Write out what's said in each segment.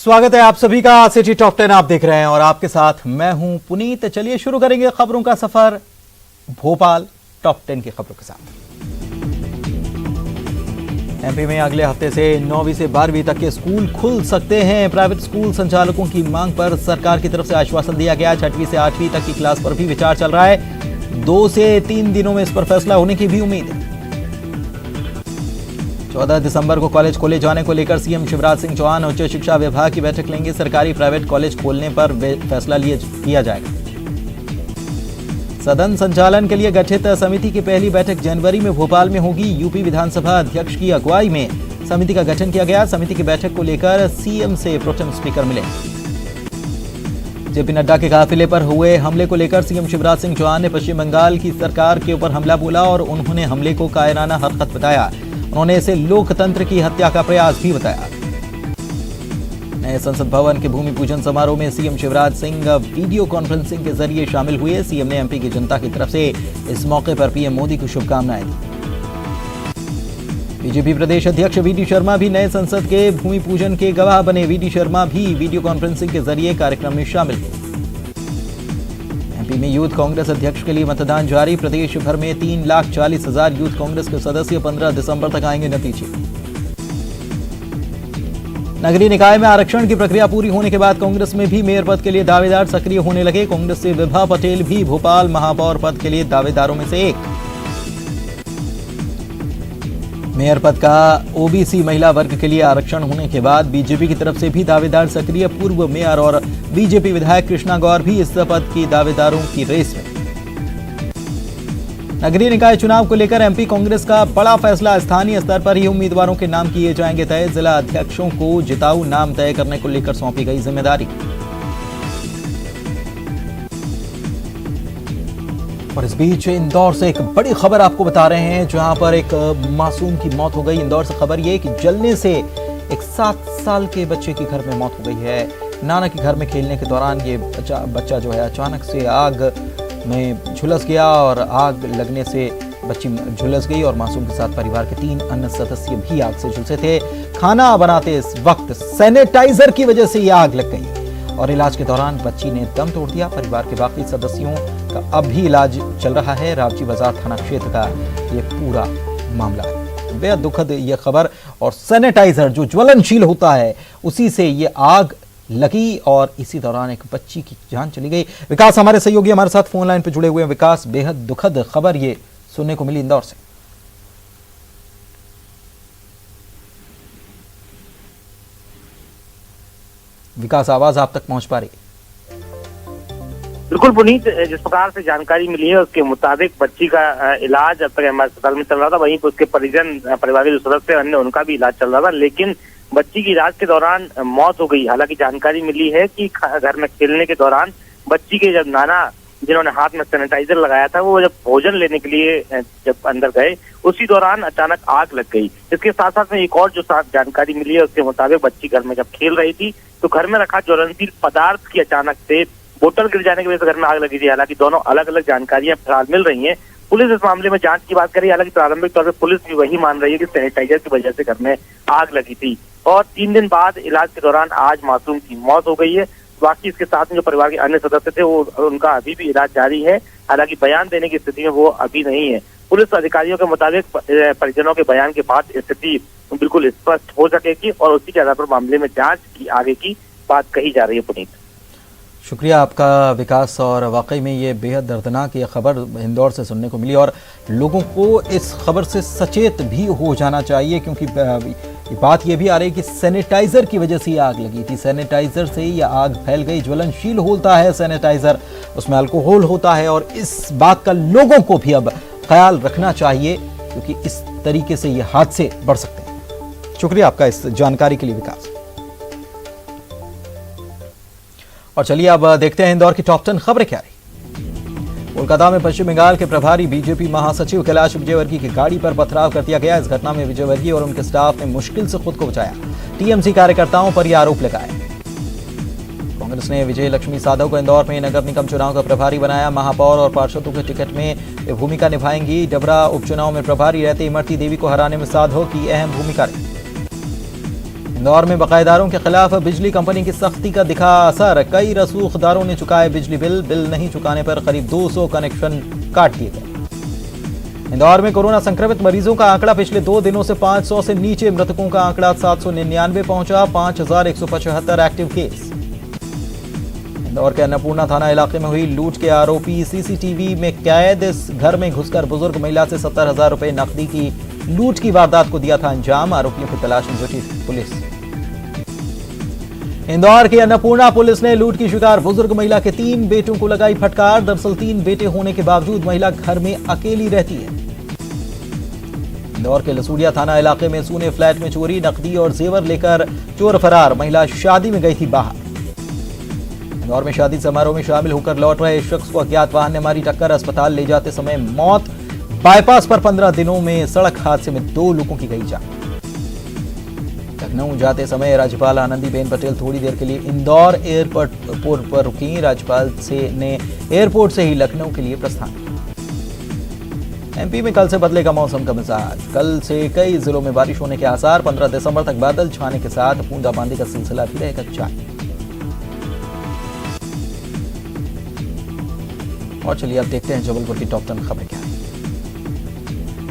स्वागत है आप सभी का सिटी टॉप 10 आप देख रहे हैं और आपके साथ मैं हूं पुनीत। चलिए शुरू करेंगे खबरों का सफर भोपाल टॉप 10 की खबरों के साथ। एमपी में अगले हफ्ते से 9वीं से 12वीं तक के स्कूल खुल सकते हैं। प्राइवेट स्कूल संचालकों की मांग पर सरकार की तरफ से आश्वासन दिया गया। 6वीं से 8वीं तक की क्लास पर भी विचार चल रहा है। 2 से 3 दिनों में इस पर फैसला होने की भी उम्मीद है। 14 दिसंबर को कॉलेज खोले जाने को लेकर सीएम शिवराज सिंह चौहान उच्च शिक्षा विभाग की बैठक लेंगे। सरकारी प्राइवेट कॉलेज खोलने पर फैसला किया जाएगा। सदन संचालन के लिए गठित समिति की पहली बैठक जनवरी में भोपाल में होगी। यूपी विधानसभा अध्यक्ष की अगुवाई में समिति का गठन किया गया। समिति की बैठक को लेकर सीएम से प्रोटेम स्पीकर मिले। जेपी नड्डा के काफिले पर हुए हमले को लेकर सीएम शिवराज सिंह चौहान ने पश्चिम बंगाल की सरकार के ऊपर हमला बोला और उन्होंने हमले को कायराना हरकत बताया। उन्होंने इसे लोकतंत्र की हत्या का प्रयास भी बताया। नए संसद भवन के भूमि पूजन समारोह में CM Shivraj Singh video conferencing के जरिए शामिल हुए। सीएम ने एमपी की जनता की तरफ से इस मौके पर पीएम मोदी को शुभकामनाएं दी। बीजेपी प्रदेश अध्यक्ष वीडी शर्मा भी नए संसद के भूमि पूजन के गवाह बने। वीडी शर्मा भी वीडियो कॉन्फ्रेंसिंग के जरिए कार्यक्रम में शामिल हुए। एमपी में यूथ कांग्रेस अध्यक्ष के लिए मतदान जारी। प्रदेश भर में 3,40,000 यूथ कांग्रेस के सदस्य 15 दिसंबर तक आएंगे नतीजे। नगरीय निकाय में आरक्षण की प्रक्रिया पूरी होने के बाद कांग्रेस में भी मेयर पद के लिए दावेदार सक्रिय होने लगे। कांग्रेस से विभा पटेल भी भोपाल महापौर पद के लिए दावेदारों में से एक। मेयर पद का ओबीसी महिला वर्ग के लिए आरक्षण होने के बाद बीजेपी की तरफ से भी दावेदार सक्रिय। पूर्व मेयर और बीजेपी विधायक कृष्णा गौर भी इस पद की दावेदारों की रेस में। नगरीय निकाय चुनाव को लेकर एमपी कांग्रेस का बड़ा फैसला। स्थानीय स्तर पर ही उम्मीदवारों के नाम किए जाएंगे तय। जिला अध्यक्षों को जिताऊ नाम तय करने को लेकर सौंपी गई जिम्मेदारी। और इस बीच इंदौर से एक बड़ी खबर आपको बता रहे हैं, जहां पर एक मासूम की मौत हो गई। इंदौर से खबर यह कि जलने से एक 7 साल के बच्चे की घर में मौत हो गई है। नाना के घर में खेलने के दौरान ये बच्चा जो है अचानक से आग में झुलस गया और आग लगने से बच्ची झुलस गई और मासूम के साथ परिवार के 3 अन्य सदस्य भी आग से झुलसे थे। खाना बनाते इस वक्त सैनिटाइजर की वजह से यह आग लग गई और इलाज के दौरान बच्ची ने दम तोड़ दिया। परिवार के बाकी सदस्यों का अब भी इलाज चल रहा है। रावजी बाजार थाना क्षेत्र का ये पूरा मामला है। बेहद दुखद यह खबर। और सैनिटाइजर जो ज्वलनशील होता है उसी से ये आग लगी और इसी दौरान एक बच्ची की जान चली गई। विकास हमारे सहयोगी हमारे साथ फोन लाइन पर जुड़े हुए हैं। विकास, बेहद दुखद खबर ये सुनने को मिली इंदौर से। विकास, आवाज आप तक पहुंच पा रही? बिल्कुल पुनीत, जिस प्रकार से जानकारी मिली है उसके मुताबिक बच्ची का इलाज अब तक एमआर अस्पताल में चल रहा था। वहीं उसके परिजन, परिवार के जो सदस्य अन्य, उनका भी इलाज चल रहा था। लेकिन बच्ची की इलाज के दौरान मौत हो गई। हालांकि जानकारी मिली है कि घर में खेलने के दौरान बच्ची के जब नाना, जिन्होंने हाथ में सैनिटाइजर लगाया था, वो जब भोजन लेने के लिए जब अंदर गए उसी दौरान अचानक आग लग गई। इसके साथ साथ में एक और जो जानकारी मिली है उसके मुताबिक बच्ची घर में जब खेल रही थी तो घर में रखा ज्वलनशील पदार्थ की अचानक से बोतल गिर जाने की वजह से घर में आग लगी थी। हालांकि दोनों अलग अलग जानकारियां फिलहाल मिल रही हैं। पुलिस इस मामले में जांच की बात करी। हालांकि प्रारंभिक तौर पर पुलिस भी वही मान रही है कि सैनिटाइजर की वजह से घर में आग लगी थी। और 3 दिन बाद इलाज के दौरान आज मासूम की मौत हो गई है। बाकी इसके साथ में जो परिवार के अन्य सदस्य थे वो उनका अभी भी इलाज जारी है। हालांकि बयान देने की स्थिति में वो अभी नहीं है। पुलिस अधिकारियों के मुताबिक परिजनों के बयान के बाद स्थिति बिल्कुल स्पष्ट हो सकेगी और उसी के आधार पर मामले में जांच की आगे की बात कही जा रही है। पुनीत, शुक्रिया आपका विकास। और वाकई में ये बेहद दर्दनाक ये खबर इंदौर से सुनने को मिली और लोगों को इस खबर से सचेत भी हो जाना चाहिए, क्योंकि बात ये भी आ रही है कि सैनिटाइजर की वजह से ये आग लगी थी। सैनिटाइजर से ये आग फैल गई। ज्वलनशील होता है सैनिटाइजर, उसमें अल्कोहल होता है और इस बात का लोगों को भी अब ख्याल रखना चाहिए, क्योंकि इस तरीके से ये हादसे बढ़ सकते हैं। शुक्रिया आपका इस जानकारी के लिए विकास। और चलिए अब देखते हैं इंदौर की टॉप 10 खबरें क्या रही। कोलकाता में पश्चिम बंगाल के प्रभारी बीजेपी महासचिव कैलाश विजयवर्गीय की गाड़ी पर पथराव कर दिया गया। इस घटना में विजयवर्गीय और उनके स्टाफ ने मुश्किल से खुद को बचाया। टीएमसी कार्यकर्ताओं पर यह आरोप लगाए। कांग्रेस ने विजय लक्ष्मी साधव को इंदौर में नगर निगम चुनाव का प्रभारी बनाया। महापौर और पार्षदों के टिकट में वे भूमिका निभाएंगी। डबरा उपचुनाव में प्रभारी रहते इमरती देवी को हराने में साधव की अहम भूमिका रही। इंदौर में बकायेदारों के खिलाफ बिजली कंपनी की सख्ती का दिखा असर। कई रसूखदारों ने चुकाए बिजली बिल नहीं चुकाने पर करीब 200 कनेक्शन काट दिए गए। इंदौर में कोरोना संक्रमित मरीजों का आंकड़ा पिछले 2 दिनों से 500 से नीचे, मृतकों का आंकड़ा 799 पहुंचा, 5175 एक्टिव केस। इंदौर के अन्नपूर्णा थाना इलाके में हुई लूट के आरोपी सीसीटीवी में कैद। इस घर में घुसकर बुजुर्ग महिला से 70,000 रुपए नकदी की लूट की वारदात को दिया था अंजाम। आरोपियों की तलाश में जुटी पुलिस। इंदौर की अन्नपूर्णा पुलिस ने लूट की शिकार बुजुर्ग महिला के 3 बेटों को लगाई फटकार। दरअसल 3 बेटे होने के बावजूद महिला घर में अकेली रहती है। इंदौर के लसूड़िया थाना इलाके में सूने फ्लैट में चोरी, नकदी और जेवर लेकर चोर फरार। महिला शादी में गई थी बाहर। इंदौर में शादी समारोह में शामिल होकर लौट रहे शख्स को अज्ञात वाहन ने मारी टक्कर, अस्पताल ले जाते समय मौत। बाईपास पर 15 दिनों में सड़क हादसे में 2 लोगों की गई जान। लखनऊ जाते समय राज्यपाल आनंदीबेन पटेल थोड़ी देर के लिए इंदौर एयरपोर्ट पर रुकी। राज्यपाल ने एयरपोर्ट से ही लखनऊ के लिए प्रस्थान। एमपी में कल से बदलेगा मौसम का मिजाज। कल से कई जिलों में बारिश होने के आसार। 15 दिसंबर तक बादल छाने के साथ बूंदाबांदी का सिलसिला भी रहेगा जारी। और चलिए अब देखते हैं जबलपुर की टॉप 10 खबरें क्या है।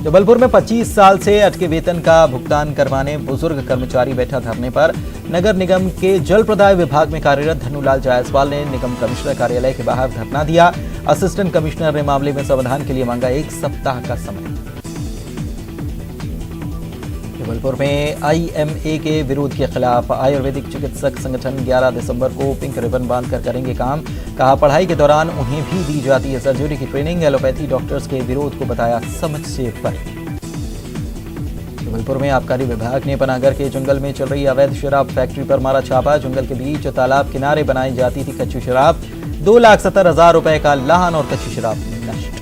जबलपुर में 25 साल से अटके वेतन का भुगतान करवाने बुजुर्ग कर्मचारी बैठा धरने पर। नगर निगम के जल प्रदाय विभाग में कार्यरत धनुलाल जायसवाल ने निगम कमिश्नर कार्यालय के बाहर धरना दिया। असिस्टेंट कमिश्नर ने मामले में समाधान के लिए मांगा 1 सप्ताह का समय। जबलपुर में आईएमए के विरोध के खिलाफ आयुर्वेदिक चिकित्सक संगठन 11 दिसंबर को पिंक रिबन बांधकर करेंगे काम। कहा पढ़ाई के दौरान उन्हें भी दी जाती है सर्जरी की ट्रेनिंग। एलोपैथी डॉक्टर्स के विरोध को बताया समझ से परे। जबलपुर में आबकारी विभाग ने पनागर के जंगल में चल रही अवैध शराब फैक्ट्री पर मारा छापा। जंगल के बीच तालाब किनारे बनाई जाती थी कच्ची शराब। 2,70,000 रुपए का लाहन और कच्ची शराब नष्ट।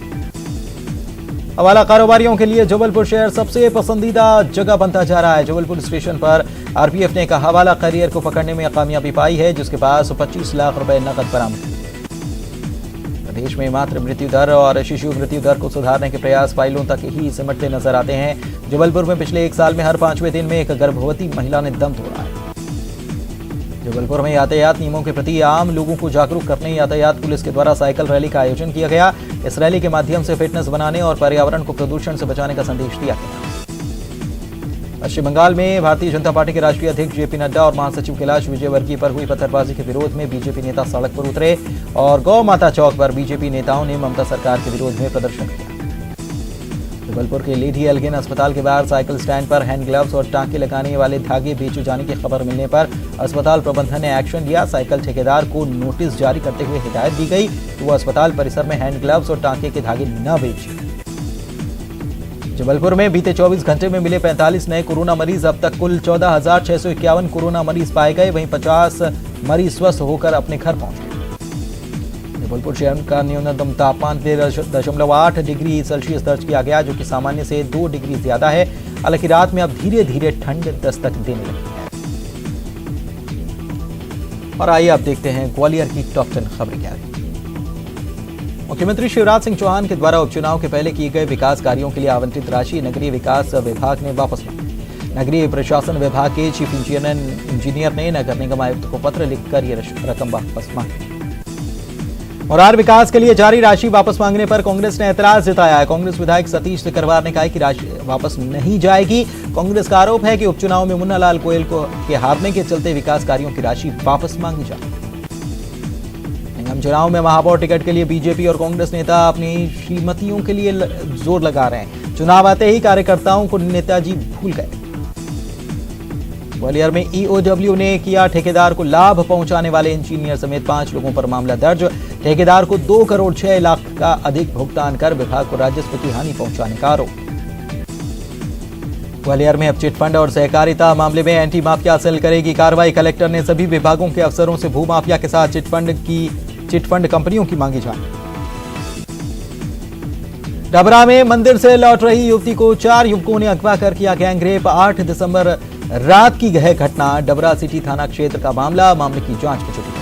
हवाला कारोबारियों के लिए जबलपुर शहर सबसे पसंदीदा जगह बनता जा रहा है। जबलपुर स्टेशन पर आरपीएफ ने एक हवाला कैरियर को पकड़ने में कामयाबी पाई है, जिसके पास 25 लाख रुपए नकद बरामद। प्रदेश में मातृ मृत्यु दर और शिशु मृत्यु दर को सुधारने के प्रयास फाइलों तक ही सिमटते नजर आते हैं। जबलपुर में पिछले 1 साल में हर 5वें दिन में एक गर्भवती महिला ने दम तोड़ा है। जबलपुर में यातायात नियमों के प्रति आम लोगों को जागरूक करने यातायात पुलिस के द्वारा साइकिल रैली का आयोजन किया गया। इस रैली के माध्यम से फिटनेस बनाने और पर्यावरण को प्रदूषण से बचाने का संदेश दिया गया। पश्चिम बंगाल में भारतीय जनता पार्टी के राष्ट्रीय अध्यक्ष जेपी नड्डा और महासचिव कैलाश विजयवर्गीय पर हुई पत्थरबाजी के विरोध में बीजेपी नेता सड़क पर उतरे और गौ माता चौक पर बीजेपी नेताओं ने ममता सरकार के विरोध में प्रदर्शन किया। जबलपुर के लेडी एल्गिन अस्पताल के बाहर साइकिल स्टैंड पर हैंड ग्लव्स और टांके लगाने वाले धागे बेचे जाने की खबर मिलने पर अस्पताल प्रबंधन ने एक्शन लिया। साइकिल ठेकेदार को नोटिस जारी करते हुए हिदायत दी गई कि वो अस्पताल परिसर में हैंड ग्लव्स और टांके के धागे न बेचे। जबलपुर में बीते 24 घंटे में मिले 45 नए कोरोना मरीज। अब तक कुल 14,651 कोरोना मरीज पाए गए। वहीं 50 मरीज स्वस्थ होकर अपने घर पहुंचे। जबलपुर शहर का न्यूनतम तापमान 13.8 डिग्री सेल्सियस दर्ज किया गया, जो कि सामान्य से 2 डिग्री ज्यादा है। हालांकि रात में अब धीरे धीरे ठंड दस्तक देने लगी है। और आइए आप देखते हैं ग्वालियर की टॉप 10 खबरें क्या है। मुख्यमंत्री शिवराज सिंह चौहान के द्वारा उपचुनाव के पहले किए गए विकास कार्यों के लिए आवंटित राशि नगरीय विकास विभाग ने वापस मांगी। नगरीय प्रशासन विभाग के चीफ इंजीनियर ने नगर निगम आयुक्त को पत्र लिखकर यह रकम वापस मांगी। मुरार विकास के लिए जारी राशि वापस मांगने पर कांग्रेस ने ऐतराज जताया है। कांग्रेस विधायक सतीश सिकरवार ने कहा कि राशि वापस नहीं जाएगी। कांग्रेस का आरोप है कि उपचुनाव में मुन्ना लाल गोयल के हारने के चलते विकास कार्यों की राशि वापस मांगी जाए। निगम चुनाव में महापौर टिकट के लिए बीजेपी और कांग्रेस नेता अपनी श्रीमतियों के लिए जोर लगा रहे हैं। चुनाव आते ही कार्यकर्ताओं को नेताजी भूल गए। ग्वालियर में ईओडब्ल्यू ने किया ठेकेदार को लाभ पहुंचाने वाले इंजीनियर समेत 5 लोगों पर मामला दर्ज। ठेकेदार को 2 करोड़ 6 लाख का अधिक भुगतान कर विभाग को राजस्व की हानि पहुंचाने का आरोप। ग्वालियर में अब चिटफंड और सहकारिता मामले में एंटी माफिया सेल करेगी कार्रवाई। कलेक्टर ने सभी विभागों के अफसरों से भूमाफिया के साथ चिटफंड कंपनियों की मांगी जान। डबरा में मंदिर से लौट रही युवती को 4 युवकों ने अगवा कर किया गैंगरेप। 8 दिसंबर रात की यह घटना डबरा सिटी थाना क्षेत्र का मामले की जांच में जुटी है।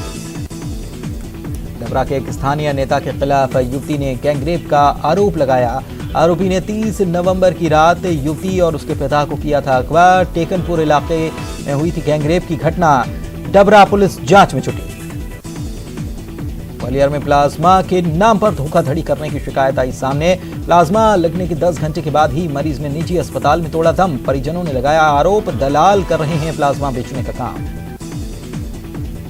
डबरा के एक स्थानीय नेता के खिलाफ युवती ने गैंगरेप का आरोप लगाया। आरोपी ने 30 नवंबर की रात युवती और उसके पिता को किया था अगवा। टेकनपुर इलाके में हुई थी गैंगरेप की घटना। डबरा पुलिस जांच में जुटी। ग्वालियर में प्लाज्मा के नाम पर धोखाधड़ी करने की शिकायत आई सामने। प्लाज्मा लगने के 10 घंटे के बाद ही मरीज ने निजी अस्पताल में तोड़ा दम। परिजनों ने लगाया आरोप, दलाल कर रहे हैं प्लाज्मा बेचने का काम।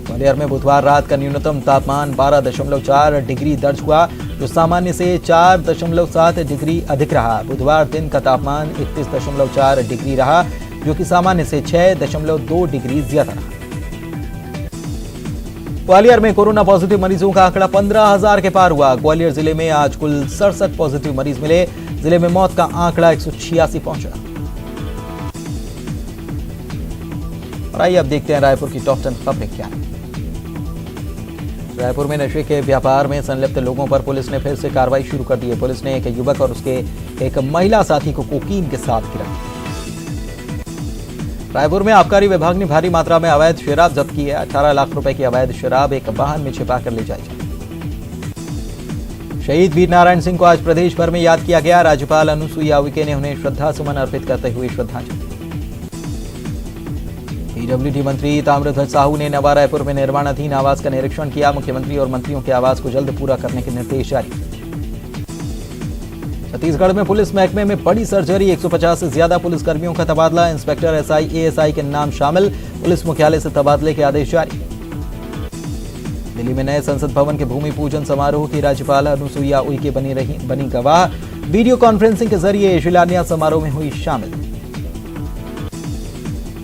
ग्वालियर में बुधवार रात का न्यूनतम तापमान 12.4 डिग्री दर्ज हुआ, जो सामान्य से 4.7 डिग्री अधिक रहा। बुधवार दिन का तापमान 31.4 डिग्री रहा, जो कि सामान्य से 6.2 डिग्री ज्यादा रहा। ग्वालियर में कोरोना पॉजिटिव मरीजों का आंकड़ा 15,000 के पार हुआ। ग्वालियर जिले में आज कुल 67 पॉजिटिव मरीज मिले। जिले में मौत का आंकड़ा 186 पहुंचा। और आइए अब देखते हैं रायपुर की टॉप 10 खबरें क्या हैं। रायपुर में नशे के व्यापार में संलिप्त लोगों पर पुलिस ने फिर से कार्रवाई शुरू कर दी है। पुलिस ने एक युवक और उसके एक महिला साथी को कोकीन के साथ गिरफ्तार। रायपुर में आबकारी विभाग ने भारी मात्रा में अवैध शराब जब्त की है। 18 लाख रुपए की अवैध शराब एक वाहन में छिपा कर ले जाई जाए। शहीद वीर नारायण सिंह को आज प्रदेश भर में याद किया गया। राज्यपाल अनुसुईया उइके ने उन्हें श्रद्धा सुमन अर्पित करते हुए श्रद्धांजलि। पीडब्ल्यूडी मंत्री ताम्रध्वज साहू ने नवा रायपुर में निर्माणाधीन आवास का निरीक्षण किया। मुख्यमंत्री और मंत्रियों के आवास को जल्द पूरा करने के निर्देश जारी। छत्तीसगढ़ में पुलिस महकमे में बड़ी सर्जरी। 150 से ज्यादा पुलिसकर्मियों का तबादला। इंस्पेक्टर एसआई एएसआई के नाम शामिल। पुलिस मुख्यालय से तबादले के आदेश जारी। दिल्ली में नए संसद भवन के भूमि पूजन समारोह की राज्यपाल अनुसुईया उइके बनी गवाह। वीडियो कॉन्फ्रेंसिंग के जरिए शिलान्यास समारोह में हुई शामिल।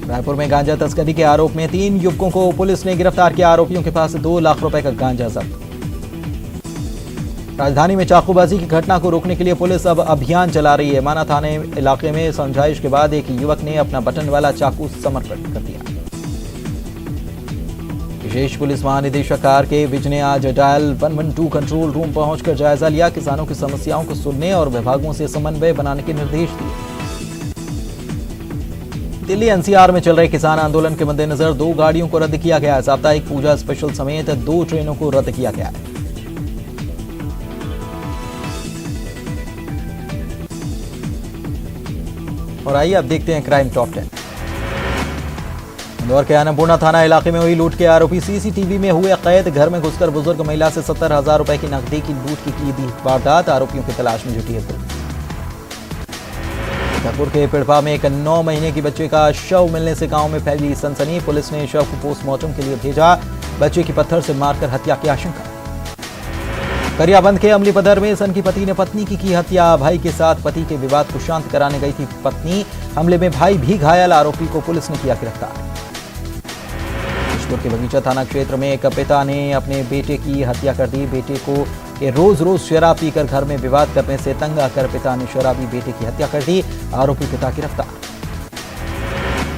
रायपुर में गांजा तस्करी के आरोप में 3 युवकों को पुलिस ने गिरफ्तार किया। आरोपियों के पास 2 लाख रुपए का गांजा जब्त। राजधानी में चाकूबाजी की घटना को रोकने के लिए पुलिस अब अभियान चला रही है। माना थाने इलाके में समझाइश के बाद एक युवक ने अपना बटन वाला चाकू समर्पित कर दिया। विशेष पुलिस महानिदेशक आर.के. विज ने आज डायल 112 कंट्रोल रूम पहुंचकर जायजा लिया। किसानों की समस्याओं को सुनने और विभागों से समन्वय बनाने के निर्देश दिए। दिल्ली एनसीआर में चल रहे किसान आंदोलन के मद्देनजर 2 गाड़ियों को रद्द किया गया है। साप्ताहिक पूजा स्पेशल समेत 2 ट्रेनों को रद्द किया गया है। और आइए अब देखते हैं क्राइम टॉप 10। इंदौर के अन्नपूर्णा थाना इलाके में हुई लूट के आरोपी सीसीटीवी में हुए कैद। घर में घुसकर बुजुर्ग महिला से 70,000 रुपए की नकदी की लूट की दी वारदात। आरोपियों की तलाश में जुटी है पुलिस। छतरपुर के पिड़पा में एक 9 महीने की बच्चे का शव मिलने से गांव में फैली सनसनी। पुलिस ने शव को पोस्टमार्टम के लिए भेजा। बच्चे की पत्थर से मारकर हत्या की आशंका। गरियाबंद के अमलीपदर में सन की पति ने पत्नी की हत्या। भाई के साथ पति के विवाद को शांत कराने गई थी पत्नी। हमले में भाई भी घायल। आरोपी को पुलिस ने किया गिरफ्तार। के बगीचा थाना क्षेत्र में एक पिता ने अपने बेटे की हत्या कर दी। बेटे को रोज शराब पीकर घर में विवाद करने से तंग आकर पिता ने शराबी बेटे की हत्या कर दी। आरोपी पिता गिरफ्तार।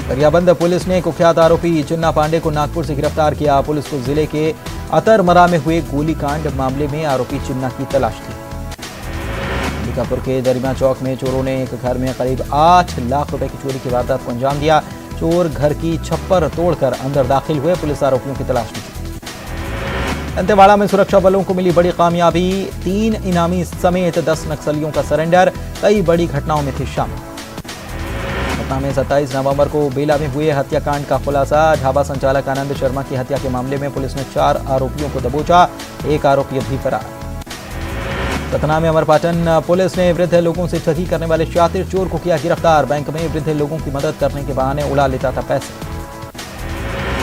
गरियाबंद पुलिस ने कुख्यात आरोपी चिन्ना पांडे को नागपुर से गिरफ्तार किया। पुलिस को जिले के अतरमरा में हुए गोलीकांड मामले में आरोपी चिन्ना की तलाश थी। अंबिकापुर के दरिमा चौक में चोरों ने एक घर में करीब 8 लाख रुपए की चोरी की वारदात को अंजाम दिया। चोर घर की छप्पर तोड़कर अंदर दाखिल हुए। पुलिस आरोपियों की तलाश में थी। दंतेवाड़ा में सुरक्षा बलों को मिली बड़ी कामयाबी। 3 इनामी समेत 10 नक्सलियों का सरेंडर। कई बड़ी घटनाओं में थे शामिल। पटना में 27 नवंबर को बेला में हुए हत्याकांड का खुलासा। ढाबा संचालक आनंद शर्मा की हत्या के मामले में पुलिस ने 4 आरोपियों को दबोचा। एक आरोपी अभी फरार। सतना में अमरपाटन पुलिस ने वृद्ध लोगों से ठगी करने वाले शातिर चोर को किया गिरफ्तार। बैंक में वृद्ध लोगों की मदद करने के बहाने उड़ा लेता था पैसे।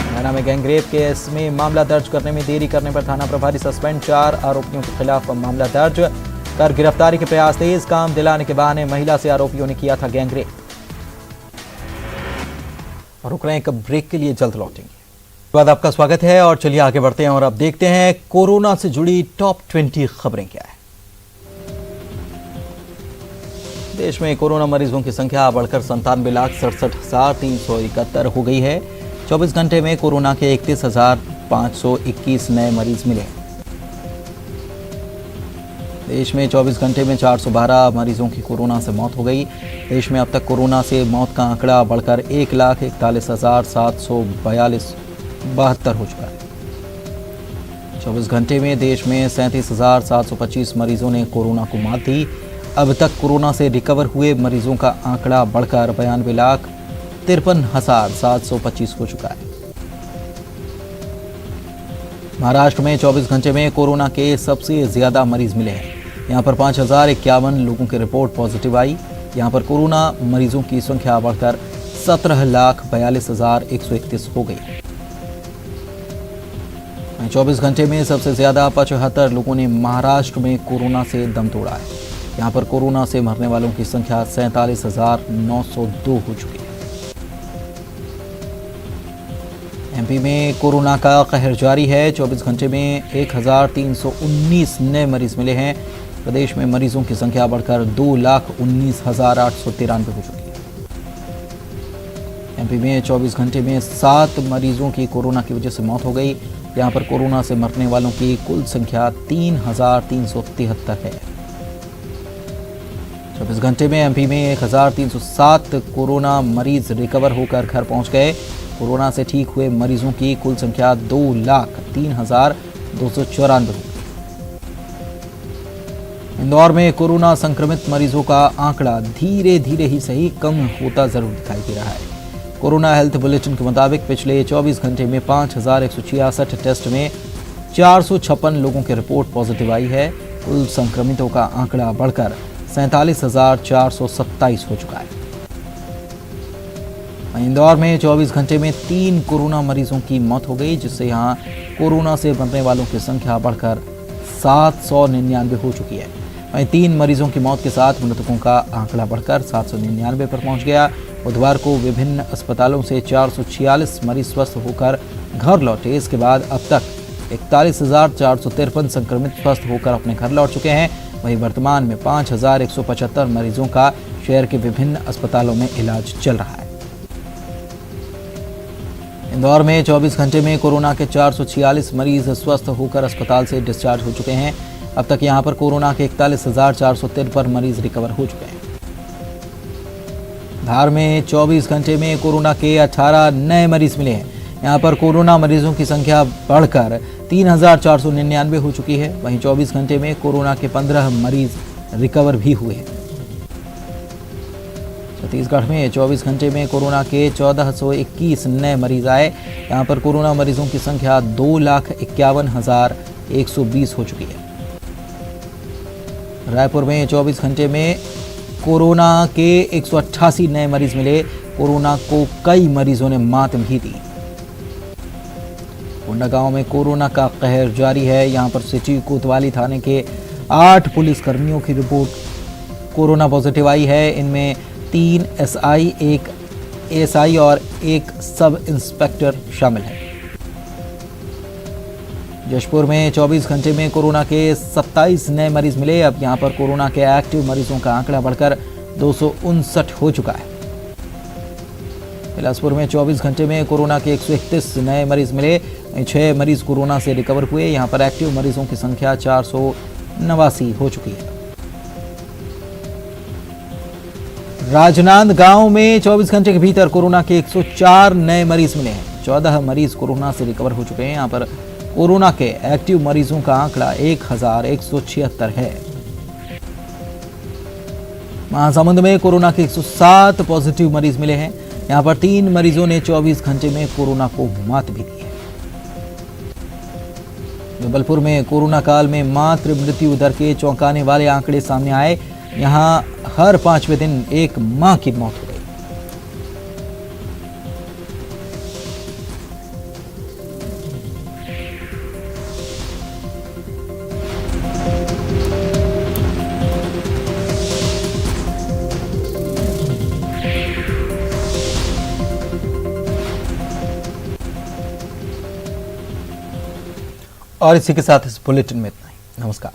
हरियाणा में गैंगरेप केस में मामला दर्ज करने में देरी करने पर थाना प्रभारी सस्पेंड। 4 आरोपियों के खिलाफ मामला दर्ज कर गिरफ्तारी के प्रयास तेज। काम दिलाने के बहाने महिला से आरोपियों ने किया था गैंगरेप। और रुक रहे हैं एक ब्रेक के लिए, जल्द लौटेंगे। बाद आपका स्वागत है और चलिए आगे बढ़ते हैं और अब देखते हैं कोरोना से जुड़ी टॉप 20 खबरें क्या है। देश में कोरोना मरीजों की संख्या बढ़कर 97,67,371 हो गई है। 24 घंटे में कोरोना के 31,521 नए मरीज मिले। देश में 24 घंटे में 412 मरीजों की कोरोना से मौत हो गई। देश में अब तक कोरोना से मौत का आंकड़ा बढ़कर 1,41,742 हो चुका है। 24 घंटे में देश में 37,725 मरीजों ने कोरोना को मात दी। अब तक कोरोना से रिकवर हुए मरीजों का आंकड़ा बढ़कर 92,53,725 हो चुका है। महाराष्ट्र में 24 घंटे में कोरोना के सबसे ज्यादा मरीज मिले हैं। यहां पर 5,051 लोगों की रिपोर्ट पॉजिटिव आई। यहां पर कोरोना मरीजों की संख्या बढ़कर 17,42,131 हो गई। 24 घंटे में सबसे ज्यादा 75 लोगों ने महाराष्ट्र में कोरोना से दम तोड़ा है। यहां पर कोरोना से मरने वालों की संख्या 47,902 हो चुकी है। एमपी में कोरोना का कहर जारी है। 24 घंटे में 1,319 नए मरीज मिले हैं। प्रदेश में मरीजों की संख्या बढ़कर 2,19,893 हो चुकी है। एमपी में 24 घंटे में 7 मरीजों की कोरोना की वजह से मौत हो गई। यहां पर कोरोना से मरने वालों की कुल संख्या 3,373 है। 24 घंटे में एमपी में 1,307 कोरोना मरीज रिकवर होकर घर पहुंच गए। कोरोना से ठीक हुए मरीजों की कुल संख्या 2,03,294 हो गई। इंदौर में कोरोना संक्रमित मरीजों का आंकड़ा धीरे धीरे ही सही कम होता जरूर दिखाई दे रहा है। कोरोना हेल्थ बुलेटिन के मुताबिक पिछले 24 घंटे में 5,166 टेस्ट में 456 लोगों की रिपोर्ट पॉजिटिव आई है। कुल संक्रमितों का आंकड़ा बढ़कर 47,427 हो चुका है। इंदौर में 24 घंटे में 3 कोरोना मरीजों की मौत हो गई, जिससे यहां कोरोना से मरने वालों की संख्या बढ़कर 799 हो चुकी है। वहीं 3 मरीजों की मौत के साथ मृतकों का आंकड़ा बढ़कर 799 पर पहुंच गया। बुधवार को विभिन्न अस्पतालों से 446 मरीज स्वस्थ होकर घर लौटे। इसके बाद अब तक 41,453 संक्रमित स्वस्थ होकर अपने घर लौट चुके हैं। वहीं वर्तमान में 5,175 मरीजों का शहर के विभिन्न अस्पतालों में इलाज चल रहा है। इंदौर में 24 घंटे में कोरोना के 446 मरीज स्वस्थ होकर अस्पताल से डिस्चार्ज हो चुके हैं। अब तक यहां पर कोरोना के 41,453 मरीज रिकवर हो चुके हैं। धार में 24 घंटे में कोरोना के 18 नए मरीज मिले हैं। यहां पर कोरोना मरीजों की संख्या बढ़कर 3,499 हो चुकी है। वहीं 24 घंटे में कोरोना के 15 मरीज रिकवर भी हुए हैं। छत्तीसगढ़ में 24 घंटे में कोरोना के 1,421 नए मरीज आए। यहां पर कोरोना मरीजों की संख्या 2,51,120 हो चुकी है। रायपुर में 24 घंटे में कोरोना के 188 नए मरीज मिले। कोरोना को कई मरीजों ने मात भी दी। कोंडागांव में कोरोना का कहर जारी है। यहां पर सिटी कोतवाली थाने के 8 पुलिसकर्मियों की रिपोर्ट कोरोना पॉजिटिव आई है। इनमें 3 एसआई, 1 एएसआई और 1 सब इंस्पेक्टर शामिल है। जशपुर में 24 घंटे में कोरोना के 27 नए मरीज मिले। अब यहां पर कोरोना के एक्टिव मरीजों का आंकड़ा बढ़कर 259 हो चुका है। बिलासपुर में 24 घंटे में कोरोना के 131 नए मरीज मिले। 6 मरीज कोरोना से रिकवर हुए। यहां पर एक्टिव मरीजों की संख्या 489 हो चुकी है। राजनांदगांव में 24 घंटे के भीतर कोरोना के 104 नए मरीज मिले हैं। 14 मरीज कोरोना से रिकवर हो चुके हैं। यहां पर कोरोना के एक्टिव मरीजों का आंकड़ा 1,176 है। महासमुंद में कोरोना के 107 पॉजिटिव मरीज मिले हैं। यहां पर 3 मरीजों ने 24 घंटे में कोरोना को मात भी दी है। जबलपुर में कोरोना काल में मातृ मृत्यु दर के चौंकाने वाले आंकड़े सामने आए। यहां हर 5वें दिन एक मां की मौत हो गई। और इसी के साथ इस बुलेटिन में इतना ही। नमस्कार।